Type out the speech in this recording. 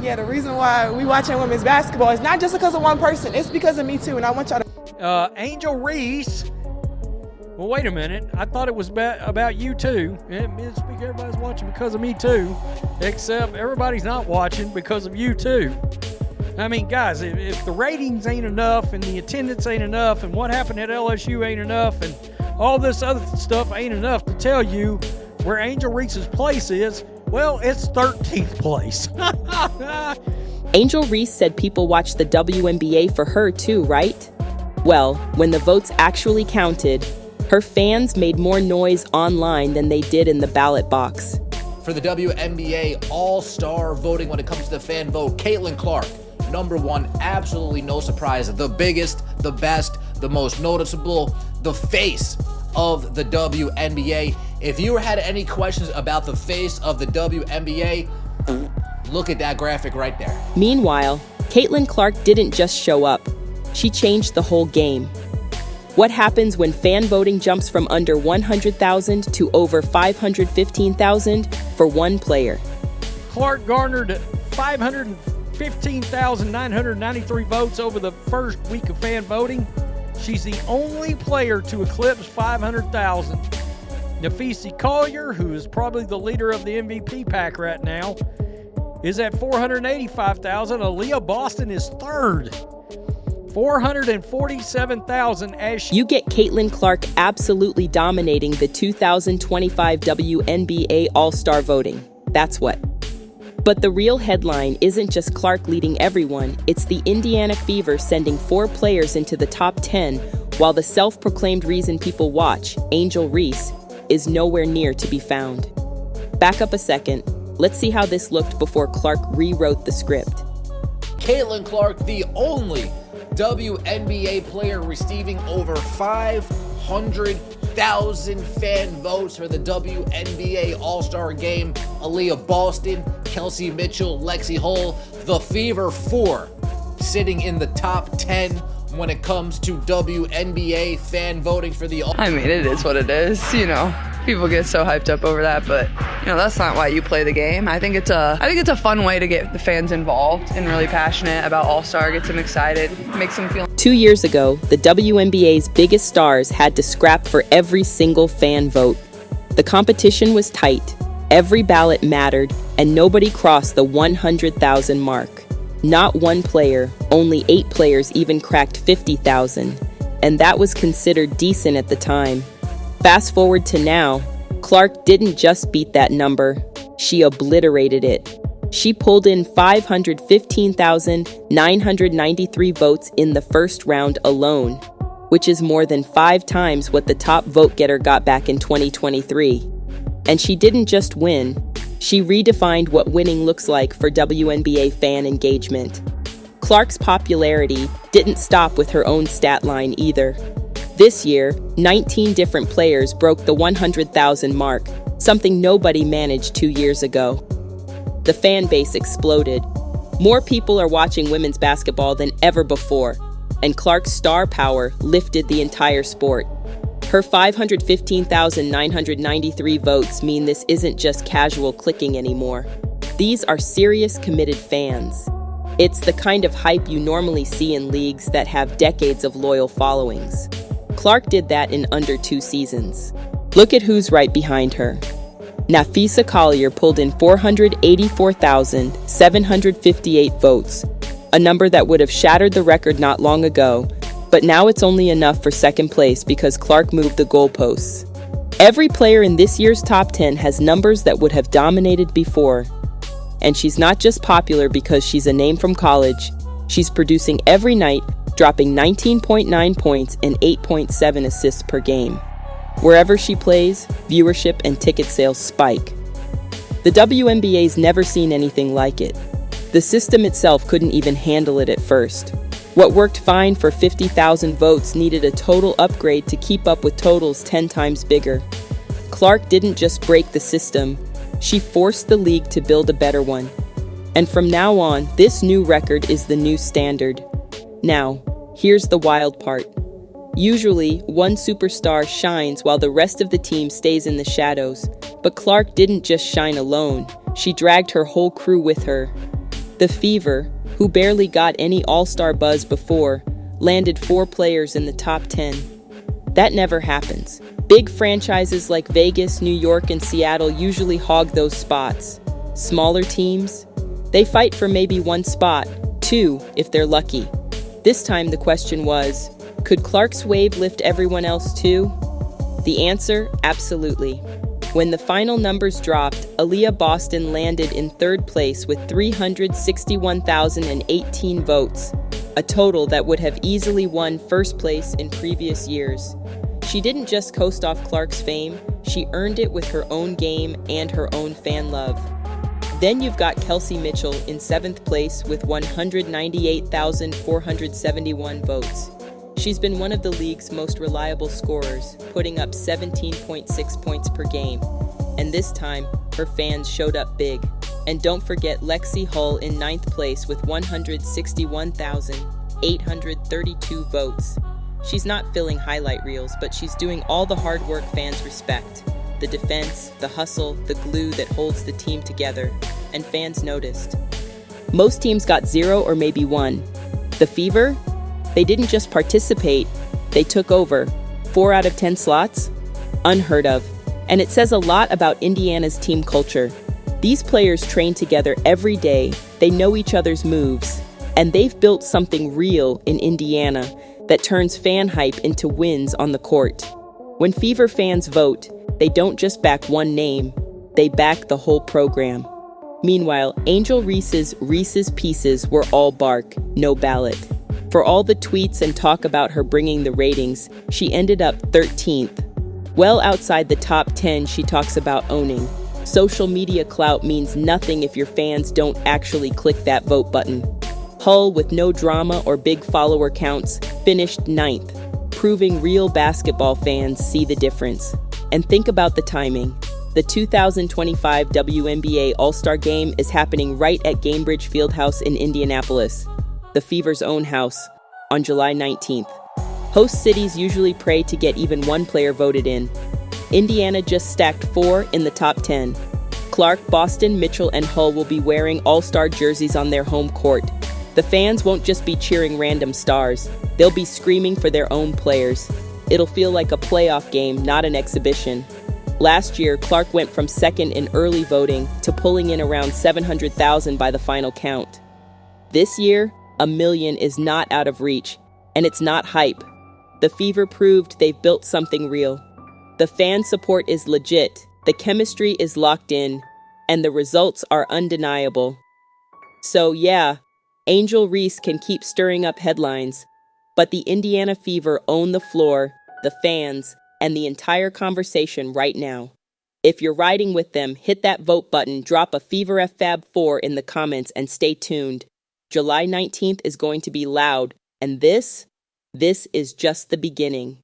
Yeah, the reason why we watching women's basketball is not just because of one person. It's because of me too, and I want y'all to. Angel Reese. Well, wait a minute. I thought it was about you too. Everybody's watching because of me too, except everybody's not watching because of you too. I mean, guys, if the ratings ain't enough and the attendance ain't enough and what happened at LSU ain't enough and all this other stuff ain't enough to tell you where Angel Reese's place is, well, it's 13th place. Angel Reese said people watch the WNBA for her too, right? Well, when the votes actually counted, her fans made more noise online than they did in the ballot box. For the WNBA All-Star voting, when it comes to the fan vote, Caitlin Clark, number one, absolutely no surprise. The biggest, the best, the most noticeable, the face of the WNBA. If you had any questions about the face of the WNBA, look at that graphic right there. Meanwhile, Caitlin Clark didn't just show up. She changed the whole game. What happens when fan voting jumps from under 100,000 to over 515,000 for one player? Clark garnered 515,993 votes over the first week of fan voting. She's the only player to eclipse 500,000. Nafisi Collier, who is probably the leader of the MVP pack right now, is at 485,000. Aaliyah Boston is third. 447,000 as You get Caitlin Clark absolutely dominating the 2025 WNBA All-Star voting. That's what. But the real headline isn't just Clark leading everyone, it's the Indiana Fever sending 4 players into the top 10, while the self-proclaimed reason people watch, Angel Reese, is nowhere near to be found. Back up a second. Let's see how this looked before Clark rewrote the script. Caitlin Clark, the only WNBA player receiving over 500,000 fan votes for the WNBA All-Star Game. Aaliyah Boston, Kelsey Mitchell, Lexi Hull, the Fever Four, sitting in the top 10 when it comes to WNBA fan voting for the I mean, it is what it is, you know. People get so hyped up over that, but you know, that's not why you play the game. I think it's a fun way to get the fans involved and really passionate about All-Star, gets them excited, makes them feel. 2 years ago, the WNBA's biggest stars had to scrap for every single fan vote. The competition was tight, every ballot mattered, and nobody crossed the 100,000 mark. Not one player, only 8 players even cracked 50,000, and that was considered decent at the time. Fast forward to now, Clark didn't just beat that number, she obliterated it. She pulled in 515,993 votes in the first round alone, which is more than 5 times what the top vote getter got back in 2023. And she didn't just win, she redefined what winning looks like for WNBA fan engagement. Clark's popularity didn't stop with her own stat line either. This year, 19 different players broke the 100,000 mark, something nobody managed 2 years ago. The fan base exploded. More people are watching women's basketball than ever before, and Clark's star power lifted the entire sport. Her 515,993 votes mean this isn't just casual clicking anymore. These are serious, committed fans. It's the kind of hype you normally see in leagues that have decades of loyal followings. Clark did that in under 2 seasons. Look at who's right behind her. Nafisi Collier pulled in 484,758 votes, a number that would have shattered the record not long ago, but now it's only enough for second place because Clark moved the goalposts. Every player in this year's top 10 has numbers that would have dominated before. And she's not just popular because she's a name from college, she's producing every night, dropping 19.9 points and 8.7 assists per game. Wherever she plays, viewership and ticket sales spike. The WNBA's never seen anything like it. The system itself couldn't even handle it at first. What worked fine for 50,000 votes needed a total upgrade to keep up with totals 10 times bigger. Clark didn't just break the system, she forced the league to build a better one. And from now on, this new record is the new standard. Now, here's the wild part. Usually, one superstar shines while the rest of the team stays in the shadows. But Clark didn't just shine alone. She dragged her whole crew with her. The Fever, who barely got any All-Star buzz before, landed 4 players in the top 10. That never happens. Big franchises like Vegas, New York, and Seattle usually hog those spots. Smaller teams, they fight for maybe 1 spot, 2 if they're lucky. This time the question was, could Clark's wave lift everyone else too? The answer, absolutely. When the final numbers dropped, Aaliyah Boston landed in 3rd place with 361,018 votes, a total that would have easily won 1st place in previous years. She didn't just coast off Clark's fame, she earned it with her own game and her own fan love. Then you've got Kelsey Mitchell in 7th place with 198,471 votes. She's been one of the league's most reliable scorers, putting up 17.6 points per game. And this time, her fans showed up big. And don't forget Lexi Hull in 9th place with 161,832 votes. She's not filling highlight reels, but she's doing all the hard work fans respect. The defense, the hustle, the glue that holds the team together. And fans noticed. Most teams got 0 or maybe 1. The Fever? They didn't just participate, they took over. 4 out of 10 slots? Unheard of. And it says a lot about Indiana's team culture. These players train together every day, they know each other's moves, and they've built something real in Indiana that turns fan hype into wins on the court. When Fever fans vote, they don't just back one name, they back the whole program. Meanwhile, Angel Reese's Reese's Pieces were all bark, no ballot. For all the tweets and talk about her bringing the ratings, she ended up 13th. Well outside the top 10 she talks about owning. Social media clout means nothing if your fans don't actually click that vote button. Hull, with no drama or big follower counts, finished 9th, proving real basketball fans see the difference. And think about the timing. The 2025 WNBA All-Star Game is happening right at Gainbridge Fieldhouse in Indianapolis, the Fever's own house, on July 19th. Host cities usually pray to get even 1 player voted in. Indiana just stacked 4 in the top 10. Clark, Boston, Mitchell, and Hull will be wearing All-Star jerseys on their home court. The fans won't just be cheering random stars, they'll be screaming for their own players. It'll feel like a playoff game, not an exhibition. Last year, Clark went from 2nd in early voting to pulling in around 700,000 by the final count. This year, 1 million is not out of reach, and it's not hype. The Fever proved they've built something real. The fan support is legit, the chemistry is locked in, and the results are undeniable. So yeah, Angel Reese can keep stirring up headlines, but the Indiana Fever own the floor, the fans, and the entire conversation right now. If you're riding with them, hit that vote button, drop a Fever Fab Four in the comments, and stay tuned. July 19th is going to be loud, and this is just the beginning.